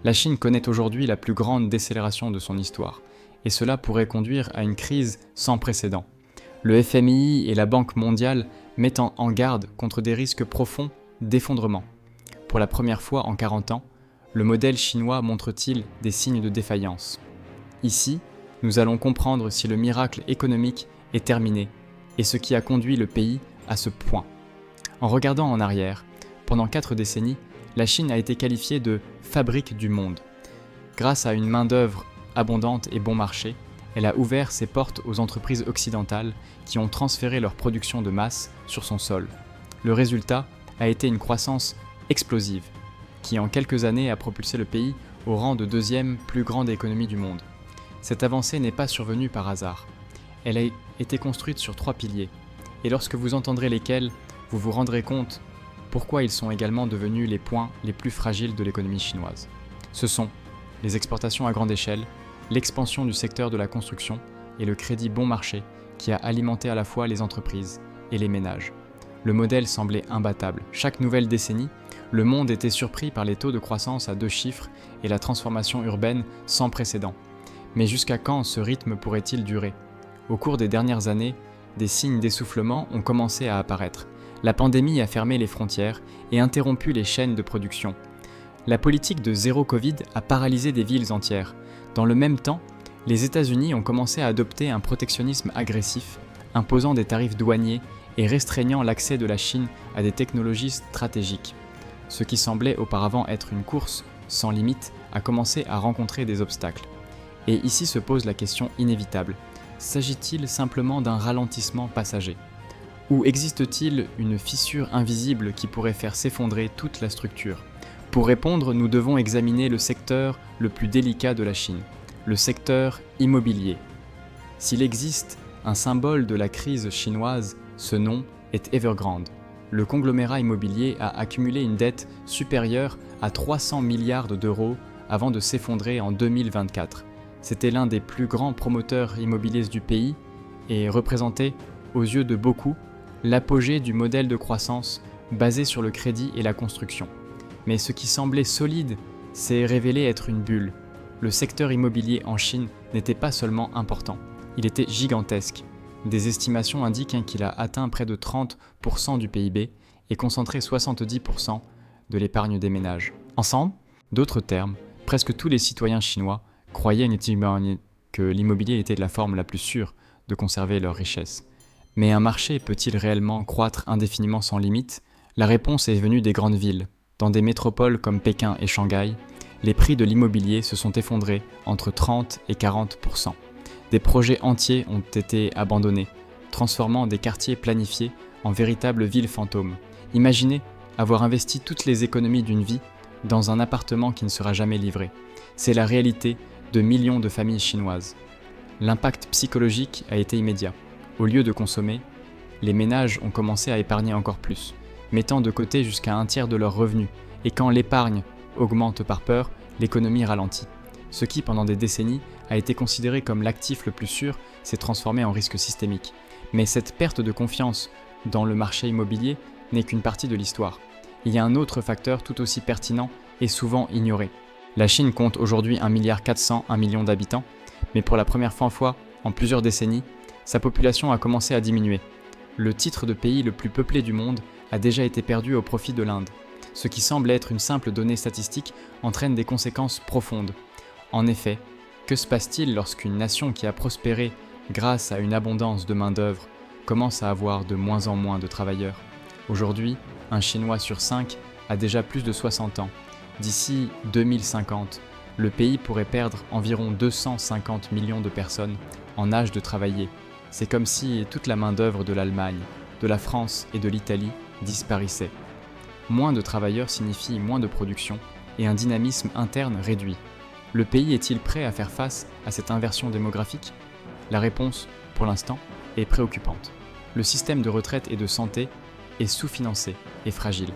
La Chine connaît aujourd'hui la plus grande décélération de son histoire, et cela pourrait conduire à une crise sans précédent. Le FMI et la Banque mondiale mettent en garde contre des risques profonds d'effondrement. Pour la première fois en 40 ans, le modèle chinois montre-t-il des signes de défaillance? Ici, nous allons comprendre si le miracle économique est terminé et ce qui a conduit le pays à ce point. En regardant en arrière, pendant 4 décennies, la Chine a été qualifiée de « fabrique du monde ». Grâce à une main-d'œuvre abondante et bon marché, elle a ouvert ses portes aux entreprises occidentales qui ont transféré leur production de masse sur son sol. Le résultat a été une croissance explosive, qui en quelques années a propulsé le pays au rang de 2e plus grande économie du monde. Cette avancée n'est pas survenue par hasard. Elle a été construite sur 3 piliers, et lorsque vous entendrez lesquels, vous vous rendrez compte pourquoi ils sont également devenus les points les plus fragiles de l'économie chinoise. Ce sont les exportations à grande échelle, l'expansion du secteur de la construction et le crédit bon marché qui a alimenté à la fois les entreprises et les ménages. Le modèle semblait imbattable. Chaque nouvelle décennie, le monde était surpris par les taux de croissance à 2 chiffres et la transformation urbaine sans précédent. Mais jusqu'à quand ce rythme pourrait-il durer? Au cours des dernières années, des signes d'essoufflement ont commencé à apparaître. La pandémie a fermé les frontières et interrompu les chaînes de production. La politique de zéro Covid a paralysé des villes entières. Dans le même temps, les États-Unis ont commencé à adopter un protectionnisme agressif, imposant des tarifs douaniers et restreignant l'accès de la Chine à des technologies stratégiques. Ce qui semblait auparavant être une course sans limite a commencé à rencontrer des obstacles. Et ici se pose la question inévitable. S'agit-il simplement d'un ralentissement passager? Ou existe-t-il une fissure invisible qui pourrait faire s'effondrer toute la structure? Pour répondre, nous devons examiner le secteur le plus délicat de la Chine, le secteur immobilier. S'il existe un symbole de la crise chinoise, ce nom est Evergrande. Le conglomérat immobilier a accumulé une dette supérieure à 300 milliards d'euros avant de s'effondrer en 2024. C'était l'un des plus grands promoteurs immobiliers du pays et représentait, aux yeux de beaucoup, l'apogée du modèle de croissance basé sur le crédit et la construction. Mais ce qui semblait solide s'est révélé être une bulle. Le secteur immobilier en Chine n'était pas seulement important, il était gigantesque. Des estimations indiquent qu'il a atteint près de 30% du PIB et concentré 70% de l'épargne des ménages. Ensemble, d'autres termes, presque tous les citoyens chinois croyaient que l'immobilier était la forme la plus sûre de conserver leur richesse. Mais un marché peut-il réellement croître indéfiniment sans limite? La réponse est venue des grandes villes. Dans des métropoles comme Pékin et Shanghai, les prix de l'immobilier se sont effondrés entre 30 et 40%. Des projets entiers ont été abandonnés, transformant des quartiers planifiés en véritables villes fantômes. Imaginez avoir investi toutes les économies d'une vie dans un appartement qui ne sera jamais livré. C'est la réalité de millions de familles chinoises. L'impact psychologique a été immédiat. Au lieu de consommer, les ménages ont commencé à épargner encore plus, mettant de côté jusqu'à 1/3 de leurs revenus. Et quand l'épargne augmente par peur, l'économie ralentit. Ce qui, pendant des décennies, a été considéré comme l'actif le plus sûr, s'est transformé en risque systémique. Mais cette perte de confiance dans le marché immobilier n'est qu'une partie de l'histoire. Il y a un autre facteur tout aussi pertinent et souvent ignoré. La Chine compte aujourd'hui 1,4 milliard d'habitants, mais pour la première fois en plusieurs décennies, sa population a commencé à diminuer. Le titre de pays le plus peuplé du monde a déjà été perdu au profit de l'Inde. Ce qui semble être une simple donnée statistique entraîne des conséquences profondes. En effet, que se passe-t-il lorsqu'une nation qui a prospéré grâce à une abondance de main-d'œuvre commence à avoir de moins en moins de travailleurs? Aujourd'hui, un Chinois sur 5 a déjà plus de 60 ans. D'ici 2050, le pays pourrait perdre environ 250 millions de personnes en âge de travailler. C'est comme si toute la main-d'œuvre de l'Allemagne, de la France et de l'Italie disparaissait. Moins de travailleurs signifie moins de production et un dynamisme interne réduit. Le pays est-il prêt à faire face à cette inversion démographique? La réponse, pour l'instant, est préoccupante. Le système de retraite et de santé est sous-financé et fragile.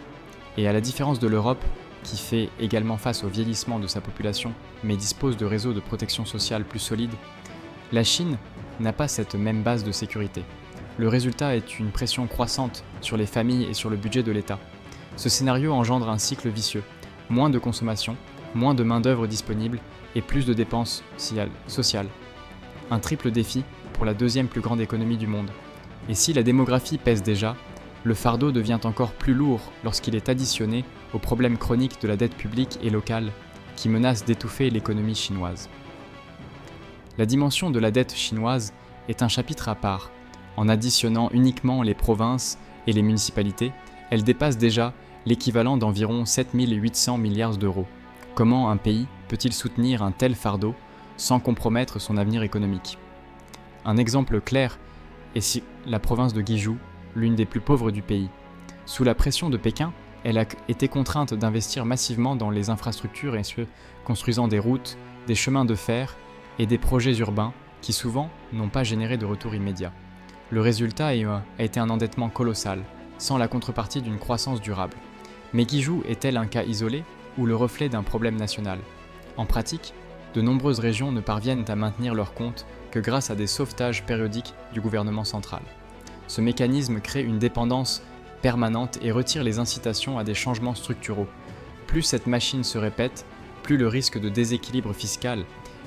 Et à la différence de l'Europe, qui fait également face au vieillissement de sa population mais dispose de réseaux de protection sociale plus solides, la Chine n'a pas cette même base de sécurité. Le résultat est une pression croissante sur les familles et sur le budget de l'État. Ce scénario engendre un cycle vicieux. Moins de consommation, moins de main-d'œuvre disponible et plus de dépenses sociales. Un triple défi pour la deuxième plus grande économie du monde. Et si la démographie pèse déjà, le fardeau devient encore plus lourd lorsqu'il est additionné aux problèmes chroniques de la dette publique et locale qui menacent d'étouffer l'économie chinoise. La dimension de la dette chinoise est un chapitre à part. En additionnant uniquement les provinces et les municipalités, elle dépasse déjà l'équivalent d'environ 7 800 milliards d'euros. Comment un pays peut-il soutenir un tel fardeau sans compromettre son avenir économique ? Un exemple clair est la province de Guizhou, l'une des plus pauvres du pays. Sous la pression de Pékin, elle a été contrainte d'investir massivement dans les infrastructures et construisant des routes, des chemins de fer et des projets urbains qui souvent n'ont pas généré de retour immédiat. Le résultat a été un endettement colossal, sans la contrepartie d'une croissance durable. Mais Guizhou est-elle un cas isolé ou le reflet d'un problème national ? En pratique, de nombreuses régions ne parviennent à maintenir leurs comptes que grâce à des sauvetages périodiques du gouvernement central. Ce mécanisme crée une dépendance permanente et retire les incitations à des changements structuraux. Plus cette machine se répète, plus le risque de déséquilibre fiscal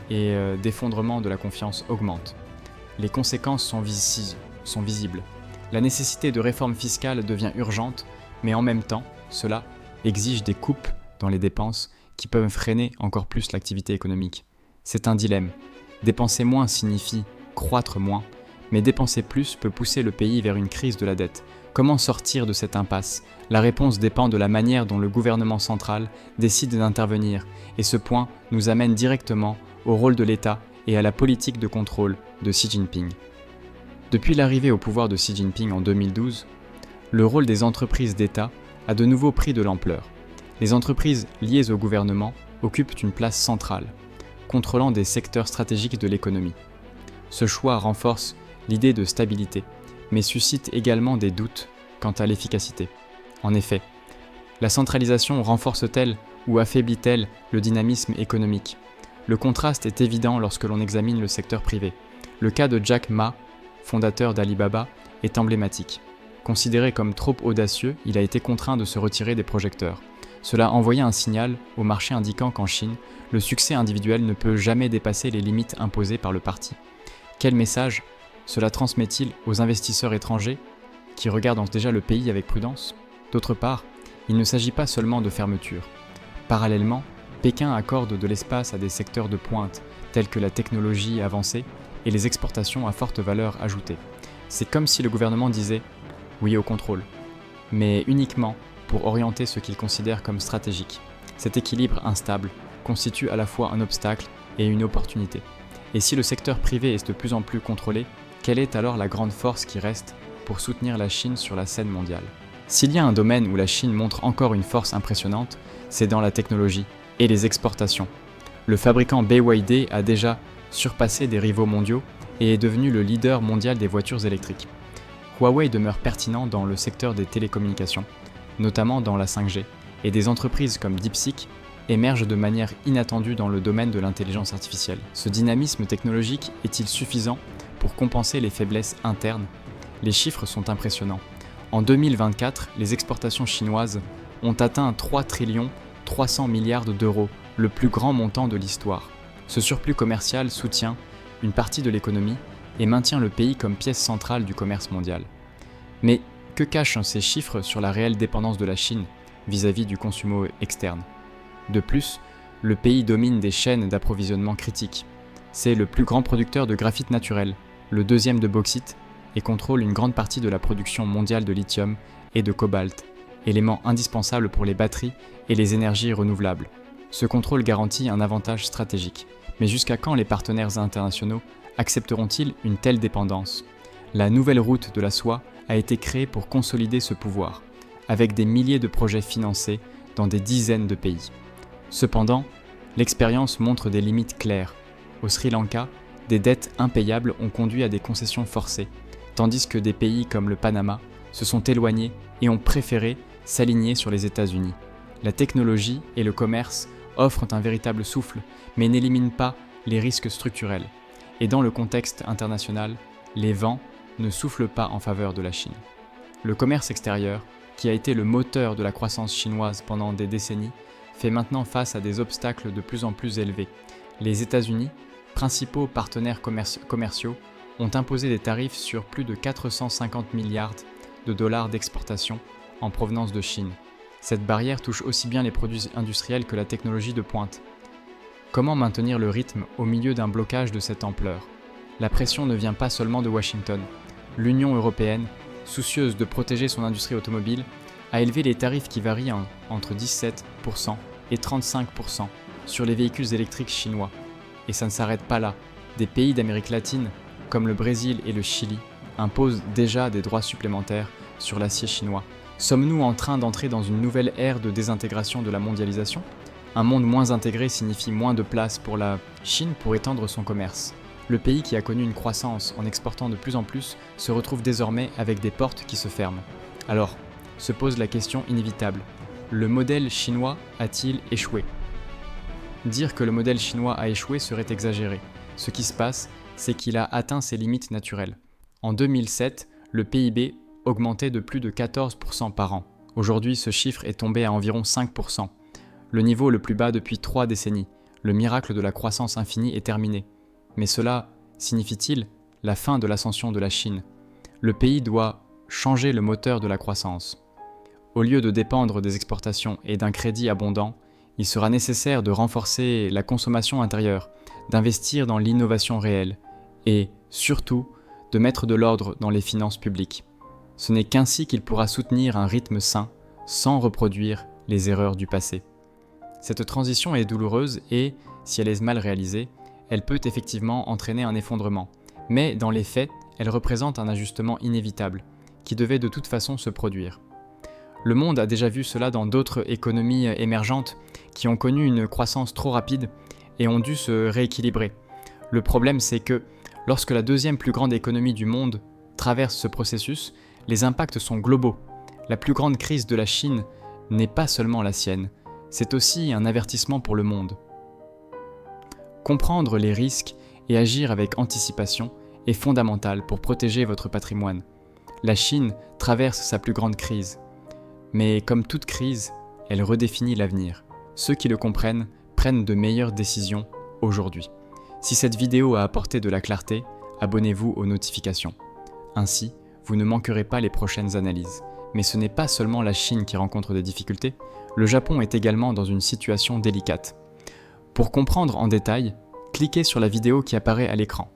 et d'effondrement de la confiance augmente. Les conséquences sont visibles. La nécessité de réforme fiscale devient urgente, mais en même temps, cela exige des coupes dans les dépenses qui peuvent freiner encore plus l'activité économique. C'est un dilemme. Dépenser moins signifie croître moins, mais dépenser plus peut pousser le pays vers une crise de la dette. Comment sortir de cette impasse ? La réponse dépend de la manière dont le gouvernement central décide d'intervenir, et ce point nous amène directement au rôle de l'État et à la politique de contrôle de Xi Jinping. Depuis l'arrivée au pouvoir de Xi Jinping en 2012, le rôle des entreprises d'État a de nouveau pris de l'ampleur. Les entreprises liées au gouvernement occupent une place centrale, contrôlant des secteurs stratégiques de l'économie. Ce choix renforce l'idée de stabilité, mais suscite également des doutes quant à l'efficacité. En effet, la centralisation renforce-t-elle ou affaiblit-elle le dynamisme économique ? Le contraste est évident lorsque l'on examine le secteur privé. Le cas de Jack Ma, fondateur d'Alibaba, est emblématique. Considéré comme trop audacieux, il a été contraint de se retirer des projecteurs. Cela envoyait un signal au marché indiquant qu'en Chine, le succès individuel ne peut jamais dépasser les limites imposées par le parti. Quel message cela transmet-il aux investisseurs étrangers qui regardent déjà le pays avec prudence ? D'autre part, il ne s'agit pas seulement de fermeture. Parallèlement, Pékin accorde de l'espace à des secteurs de pointe tels que la technologie avancée et les exportations à forte valeur ajoutée. C'est comme si le gouvernement disait « oui au contrôle », mais uniquement pour orienter ce qu'il considère comme stratégique. Cet équilibre instable constitue à la fois un obstacle et une opportunité. Et si le secteur privé est de plus en plus contrôlé, quelle est alors la grande force qui reste pour soutenir la Chine sur la scène mondiale ? S'il y a un domaine où la Chine montre encore une force impressionnante, c'est dans la technologie et les exportations. Le fabricant BYD a déjà surpassé des rivaux mondiaux et est devenu le leader mondial des voitures électriques. Huawei demeure pertinent dans le secteur des télécommunications, notamment dans la 5G, et des entreprises comme DeepSeek émergent de manière inattendue dans le domaine de l'intelligence artificielle. Ce dynamisme technologique est-il suffisant pour compenser les faiblesses internes ? Les chiffres sont impressionnants. En 2024, les exportations chinoises ont atteint 3 300 milliards d'euros, le plus grand montant de l'histoire. Ce surplus commercial soutient une partie de l'économie et maintient le pays comme pièce centrale du commerce mondial. Mais que cachent ces chiffres sur la réelle dépendance de la Chine vis-à-vis du consumo externe ? De plus, le pays domine des chaînes d'approvisionnement critiques. C'est le plus grand producteur de graphite naturel, le deuxième de bauxite, et contrôle une grande partie de la production mondiale de lithium et de cobalt, éléments indispensables pour les batteries et les énergies renouvelables. Ce contrôle garantit un avantage stratégique. Mais jusqu'à quand les partenaires internationaux accepteront-ils une telle dépendance ? La nouvelle route de la soie a été créée pour consolider ce pouvoir, avec des milliers de projets financés dans des dizaines de pays. Cependant, l'expérience montre des limites claires. Au Sri Lanka, des dettes impayables ont conduit à des concessions forcées, tandis que des pays comme le Panama se sont éloignés et ont préféré s'aligner sur les États-Unis. La technologie et le commerce offrent un véritable souffle, mais n'éliminent pas les risques structurels. Et dans le contexte international, les vents ne soufflent pas en faveur de la Chine. Le commerce extérieur, qui a été le moteur de la croissance chinoise pendant des décennies, fait maintenant face à des obstacles de plus en plus élevés. Les États-Unis, principaux partenaires commerciaux, ont imposé des tarifs sur plus de 450 milliards de dollars d'exportation en provenance de Chine. Cette barrière touche aussi bien les produits industriels que la technologie de pointe. Comment maintenir le rythme au milieu d'un blocage de cette ampleur ? La pression ne vient pas seulement de Washington. L'Union européenne, soucieuse de protéger son industrie automobile, a élevé les tarifs qui varient entre 17% et 35% sur les véhicules électriques chinois. Et ça ne s'arrête pas là. Des pays d'Amérique latine, comme le Brésil et le Chili, imposent déjà des droits supplémentaires sur l'acier chinois. Sommes-nous en train d'entrer dans une nouvelle ère de désintégration de la mondialisation ? Un monde moins intégré signifie moins de place pour la Chine pour étendre son commerce. Le pays qui a connu une croissance en exportant de plus en plus se retrouve désormais avec des portes qui se ferment. Alors, se pose la question inévitable. Le modèle chinois a-t-il échoué ? Dire que le modèle chinois a échoué serait exagéré. Ce qui se passe, c'est qu'il a atteint ses limites naturelles. En 2007, le PIB augmentait de plus de 14% par an. Aujourd'hui, ce chiffre est tombé à environ 5%. Le niveau le plus bas depuis 3 décennies. Le miracle de la croissance infinie est terminé. Mais cela signifie-t-il la fin de l'ascension de la Chine ? Le pays doit changer le moteur de la croissance. Au lieu de dépendre des exportations et d'un crédit abondant, il sera nécessaire de renforcer la consommation intérieure, d'investir dans l'innovation réelle et, surtout, de mettre de l'ordre dans les finances publiques. Ce n'est qu'ainsi qu'il pourra soutenir un rythme sain sans reproduire les erreurs du passé. Cette transition est douloureuse et, si elle est mal réalisée, elle peut effectivement entraîner un effondrement. Mais dans les faits, elle représente un ajustement inévitable, qui devait de toute façon se produire. Le monde a déjà vu cela dans d'autres économies émergentes qui ont connu une croissance trop rapide et ont dû se rééquilibrer. Le problème, c'est que lorsque la deuxième plus grande économie du monde traverse ce processus, les impacts sont globaux. La plus grande crise de la Chine n'est pas seulement la sienne, c'est aussi un avertissement pour le monde. Comprendre les risques et agir avec anticipation est fondamental pour protéger votre patrimoine. La Chine traverse sa plus grande crise. Mais comme toute crise, elle redéfinit l'avenir. Ceux qui le comprennent prennent de meilleures décisions aujourd'hui. Si cette vidéo a apporté de la clarté, abonnez-vous aux notifications. Ainsi, vous ne manquerez pas les prochaines analyses. Mais ce n'est pas seulement la Chine qui rencontre des difficultés, le Japon est également dans une situation délicate. Pour comprendre en détail, cliquez sur la vidéo qui apparaît à l'écran.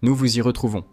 Nous vous y retrouvons.